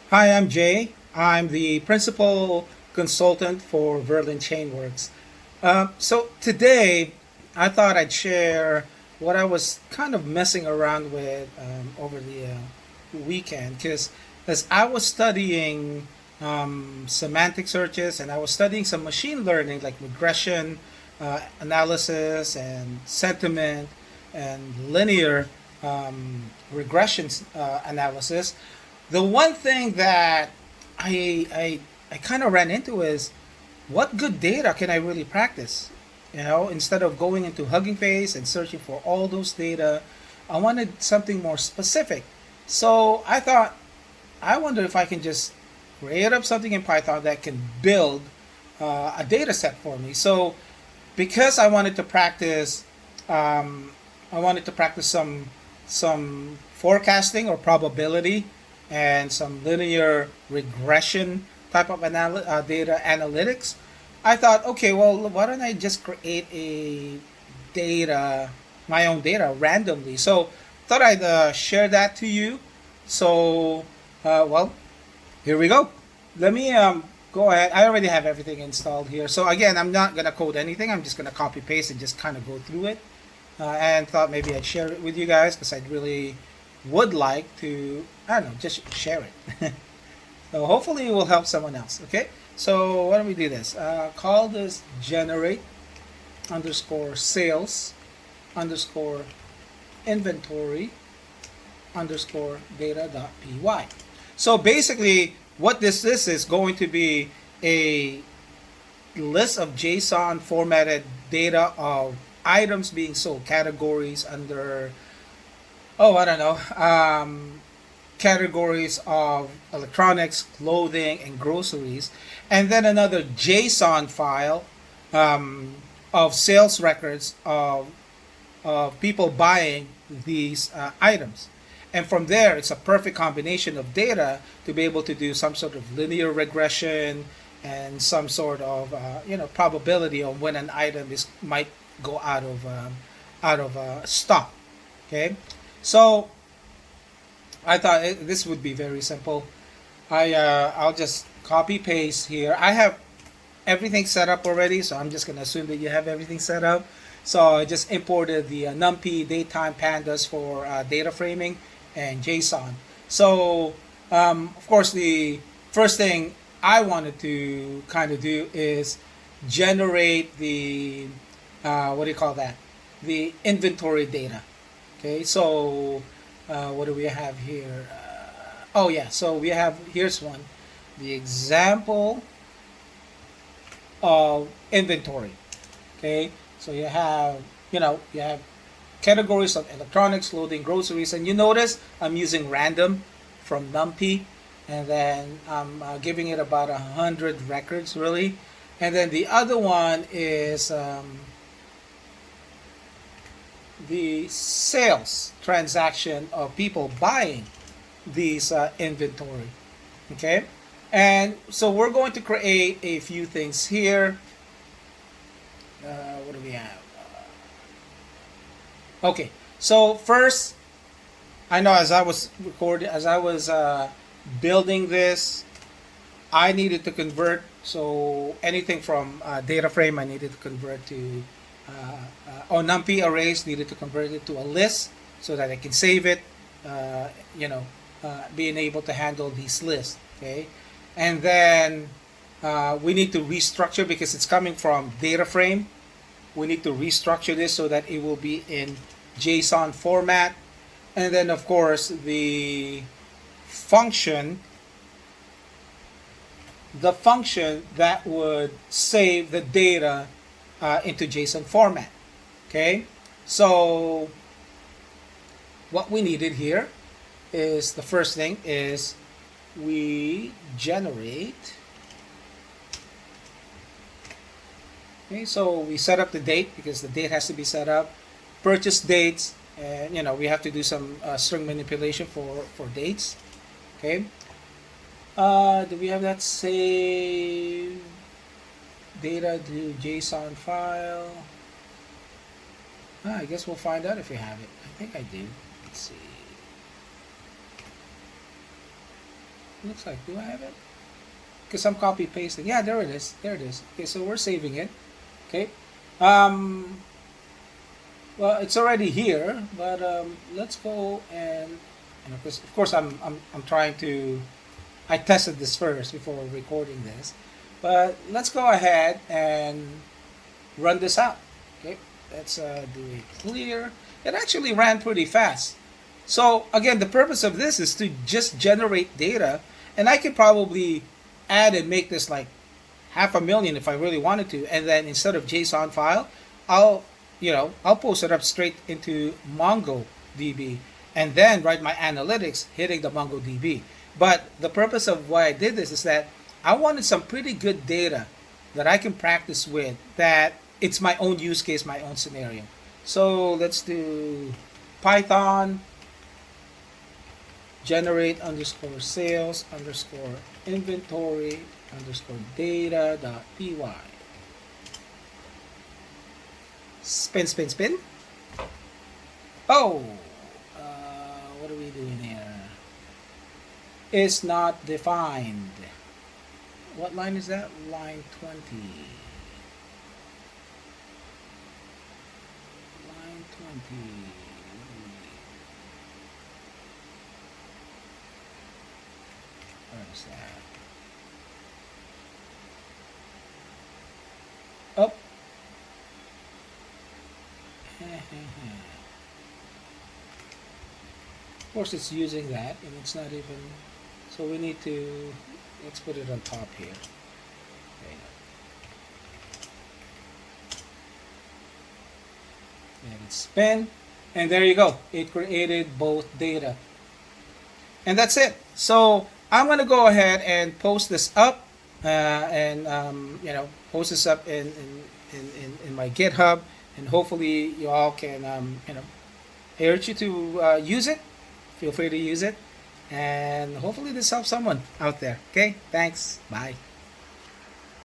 Hi, I'm Jay. I'm the principal consultant for Verlin Chainworks. So today, I thought I'd share what I was kind of messing around with over the weekend, because as I was studying semantic searches and I was studying some machine learning like regression analysis and sentiment and linear regression analysis, the one thing that I kind of ran into is what good data can I really practice? Instead of going into Hugging Face and searching for all those data, I wanted something more specific. So I thought, I wonder if I can just create up something in Python that can build a data set for me. So because I wanted to practice some forecasting or probability and some linear regression type of data analytics. I thought, okay, well, why don't I just create data, my own data randomly? So thought I'd share that to you. So, well, here we go. Let me go ahead. I already have everything installed here. So again, I'm not gonna code anything. I'm just gonna copy paste and just kind of go through it. And thought maybe I'd share it with you guys because I really would like to. I don't know, just share it. So hopefully it will help someone else. Okay. So why don't we do this? Call this generate underscore sales underscore inventory underscore data.py. So basically, what this is going to be a list of JSON formatted data of items being sold, categories under, oh, I don't know, categories of electronics, clothing, and groceries, and then another JSON file of sales records of people buying these items. And from there, it's a perfect combination of data to be able to do some sort of linear regression and some sort of probability of when an item is might go out of stock. Okay, so I thought this would be very simple. I'll just copy paste here. I have everything set up already, so I'm just gonna assume that you have everything set up. So I just imported the NumPy datetime pandas for data framing and JSON. So of course the first thing I wanted to kind of do is generate the what do you call that? The inventory data. Okay, so what do we have here? Oh yeah, so we have here's one, the example of inventory. Okay, so you have categories of electronics, clothing, groceries, and you notice I'm using random from NumPy, and then I'm giving it about 100 records really, and then the other one is the sales transaction of people buying these inventory. Okay, and so we're going to create a few things here. What do we have? Okay, so first, I know as I was building this, I needed to convert. So anything from data frame, I needed to convert to NumPy arrays, needed to convert it to a list so that I can save it. Uh, you know, being able to handle these lists. Okay, and then we need to restructure because it's coming from data frame. We need to restructure this so that it will be in JSON format. And then, of course, function, the function that would save the data into JSON format. Okay, so what we needed here is the first thing is we generate. Okay, so we set up the date because the date has to be set up. Purchase dates, and we have to do some string manipulation for dates. Okay. Do we have that save data to JSON file? I guess we'll find out if we have it. I think I do. Let's see. Looks like, do I have it? Because I'm copy pasting. Yeah, there it is. There it is. Okay, so we're saving it. Okay. Um, well, it's already here, but let's go and, because of course I'm trying to. I tested this first before recording this, but let's go ahead and run this out. Okay, let's do a clear. It actually ran pretty fast. So again, the purpose of this is to just generate data, and I could probably add and make this like half a million if I really wanted to, and then instead of JSON file, I'll I'll post it up straight into MongoDB, and then write my analytics hitting the MongoDB. But the purpose of why I did this is that I wanted some pretty good data that I can practice with. That it's my own use case, my own scenario. So let's do Python generate underscore sales underscore inventory underscore data dot py. Spin, spin, spin. Oh, what are we doing here? Is not defined. What line is that? Line 20. Line 20. Where is that? Oh. Of course it's using that and it's not even, so we need to, let's put it on top here. Okay. And it's spin, and there you go, it created both data, and that's it. So I'm gonna go ahead and post this up, and post this up in my GitHub, and hopefully you all can I urge you to use it. Feel free to use it, and hopefully this helps someone out there. Okay, thanks. Bye.